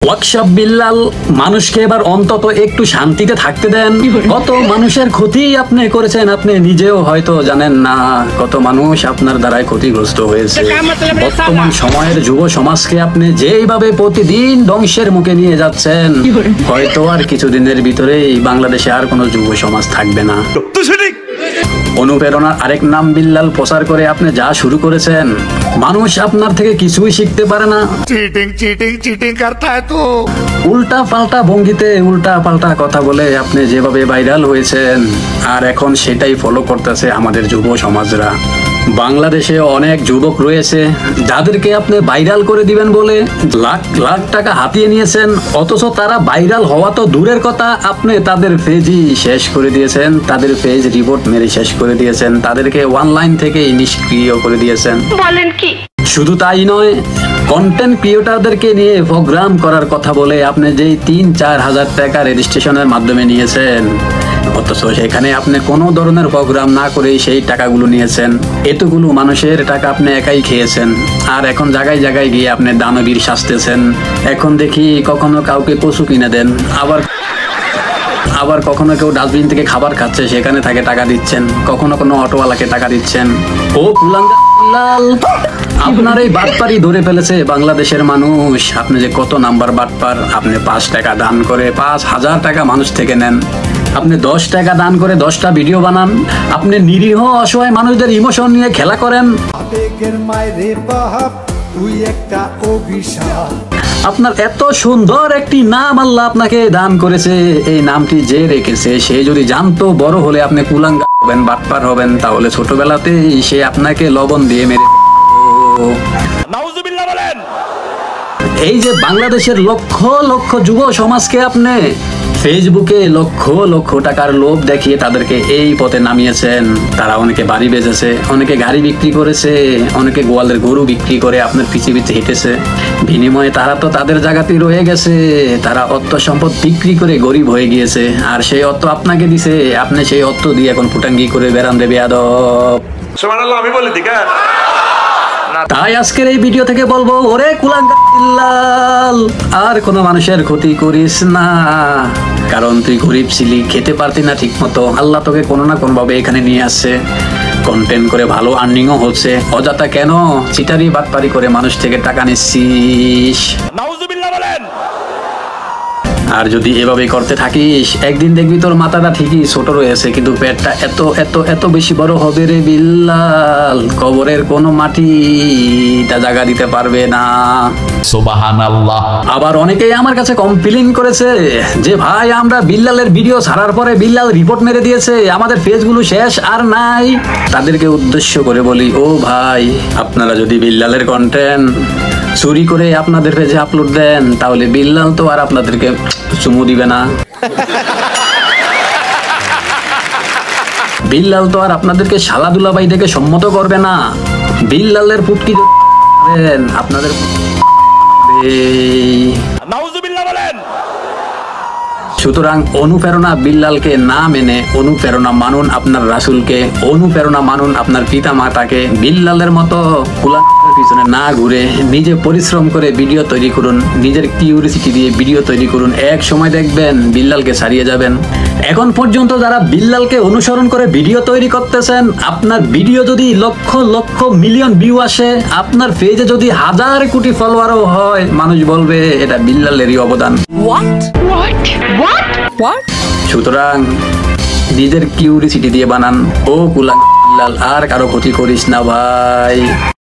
Workshop Billal মানুষকে এবার অন্তত একটু শান্তিতে থাকতে দেন। কত মানুষের ক্ষতি আপনি করেছেন, আপনি নিজেও হয়তো জানেন না। কত মানুষ আপনার দ্বারাই ক্ষতিগ্রস্ত হয়েছে। বর্তমান সময়ের যুব সমাজকে আপনি যেইভাবে প্রতিদিন ধ্বংসের মুখে নিয়ে যাচ্ছেন, হয়তো আর কিছুদিনের ভিতরেই বাংলাদেশে আর কোনো যুব সমাজ থাকবে না। অনুপ্রেরণার আরেক নাম বিল্লাল প্রচার করে আপনি যা শুরু করেছেন, মানুষ আপনার থেকে কিছুই শিখতে পারে না। চিটিং করতা है तू। উল্টা পাল্টা ভঙ্গিতে উল্টা পাল্টা কথা বলে আপনি যেভাবে ভাইরাল হয়েছেন, আর এখন সেটাই ফলো করতেছে আমাদের যুব সমাজরা। বাংলাদেশে অনেক যুবক রয়েছে যাদেরকে আপনি ভাইরাল করে দিবেন বলে লাখ লাখ টাকা হাতিয়ে নিয়েছেন, অথচ তারা ভাইরাল হওয়া তো দূরের কথা, আপনি তাদের পেজই শেষ করে দিয়েছেন, তাদের পেজ রিপোর্ট মেরে শেষ করে দিয়েছেন, তাদেরকে অনলাইন থেকে নিষ্ক্রিয় করে দিয়েছেন। বলেন কি? শুধু তাই নয়, কন্টেন্ট ক্রিয়েটরদেরকে নিয়ে প্রোগ্রাম করার কথা বলে আপনি যেই ৩-৪ হাজার টাকা রেজিস্ট্রেশনের মাধ্যমে নিয়েছেন, অথচ সেখানে আপনি কোনো ধরনের প্রোগ্রাম না করে সেই টাকাগুলো নিয়েছেন। এতগুলো মানুষের টাকা আপনি একাই খেয়েছেন, আর এখন জায়গায় জায়গায় গিয়ে আপনি দানবীর সাজতেছেন। এখন দেখি কখনো কাউকে কচু কিনে দেন, আবার কখনো কেউ ডাস্টবিন থেকে খাবার খাচ্ছে, সেখানে তাকে টাকা দিচ্ছেন, কখনো কোনো অটোওয়ালাকে টাকা দিচ্ছেন। ও কুলাঙ্গা বিল্লাল, আপনার এই বাটপারি ধরে ফেলেছে বাংলাদেশের মানুষ। আপনি যে কত নাম্বার বাটপার। আপনি 5 টাকা দান করে 5,000 টাকা মানুষ থেকে নেন। আপনি 10 টাকা দান করে 10টা ভিডিও বানান। আপনি নিরীহ অসহায় মানুষদের ইমোশন নিয়ে খেলা করেন। আপনার এত সুন্দর একটি নাম আল্লাহ আপনাকে দান করেছে, এই নামটি যে রেখেছে সে যদি জানতো বড় হলে আপনি কুলাঙ্গা হবেন, বাটপার হবেন, তাহলে ছোটবেলাতেই সে আপনাকে লবণ দিয়ে মেরে। নাউজুবিল্লাহ বলেন। এই যে বাংলাদেশের লক্ষ লক্ষ যুব সমাজকে আপনি ফেসবুকে লক্ষ লক্ষ টাকার লোভ দেখিয়ে তাদেরকে এই পথে নামিয়েছেন। তারা অনেকে বাড়ি বেচেছে, অনেকে গাড়ি বিক্রি করেছে, অনেকে গোয়ালের গরু বিক্রি করে আপনার পিছে পিছে হেঁটেছে। বিনিময়ে তারা তো তাদের জায়গাতেই রয়ে গেছে, তারা অর্থ সম্পদ বিক্রি করে গরিব হয়ে গিয়েছে, আর সেই অর্থ আপনাকে দিছে। আপনি সেই অর্থ দিয়ে এখন ফুটাঙ্গি করে বেড়ান রে বেয়াদব। সুবহানাল্লাহ, আমি বলি ঠিক আছে। তাই আজকের এই ভিডিও থেকে বলবো, ওরে কুলাঙ্গা বিল্লাল, আর কোনো মানুষের ক্ষতি করিস না। কারণ তুই গরিব ছিলি, খেতে পারতি না ঠিক মতো। আল্লাহ তোকে কোনো না কোনো ভাবে এখানে নিয়ে আসছে, কন্টেন্ট করে ভালো আর্নিংও হচ্ছে। অযথা কেন চিটারি বাটপারি করে মানুষ থেকে টাকা নিচ্ছিস? নাউজুবিল্লাহ বলেন। আর যদি এভাবে করতে থাকিস, একদিন দেখবি তোর মাথাটা ঠিকই ছোট রয়েছে, কিন্তু পেটটা এত এত এত বেশি বড় হবে রে বিল্লাল, কবরের কোনো মাটিটা জায়গা দিতে পারবে না। সুবহানাল্লাহ। আবার অনেকেই আমার কাছে কমপ্লেইন করেছে যে ভাই, আমরা বিল্লালের ভিডিও ছাড়ার পরে বিল্লাল রিপোর্ট মেরে দিয়েছে, আমাদের পেজগুলো শেষ আর নাই। তাদেরকে উদ্দেশ্য করে বলি, ও ভাই, আপনারা যদি বিল্লালের কন্টেন্ট চুরি করে আপনাদের পেজে আপলোড দেন, তাহলে বিল্লাল তো আর আপনাদেরকে চুমু দিবে না। বিল্লাল তো আর আপনাদেরকে শালা দুলাভাই থেকে সম্মত করবে না। বিল্লালের পুটকি আপনাদের নাউজুবিল্লাহ বলেন। সুতরাং অনুপ্রেরণা বিল্লালকে না মেনে অনুপ্রেরণা মানুন আপনার রাসূলকে, অনুপ্রেরণা মানুন আপনার পিতা মাতাকে। বিল্লালের মতো কুলাঙ্গার পিছনে না ঘুরে নিজে পরিশ্রম করে ভিডিও তৈরি করুন, নিজের কিউরিসিটি দিয়ে ভিডিও তৈরি করুন। এক সময় দেখবেন বিল্লালকে ছাড়িয়ে যাবেন। এখন পর্যন্ত যারা বিল্লালকে অনুসরণ করে ভিডিও তৈরি করতেছেন, আপনার ভিডিও যদি লক্ষ লক্ষ মিলিয়ন ভিউ আসে, আপনার পেজে যদি 1000 কোটি ফলোয়ারও হয়, মানুষ বলবে এটা বিল্লালেরই অবদান। সুতরাং নিজের কিউরিসিটি দিয়ে বানান। ও কুলাঙ্গা বিল্লাল, আর কারো ক্ষতি করিস না ভাই।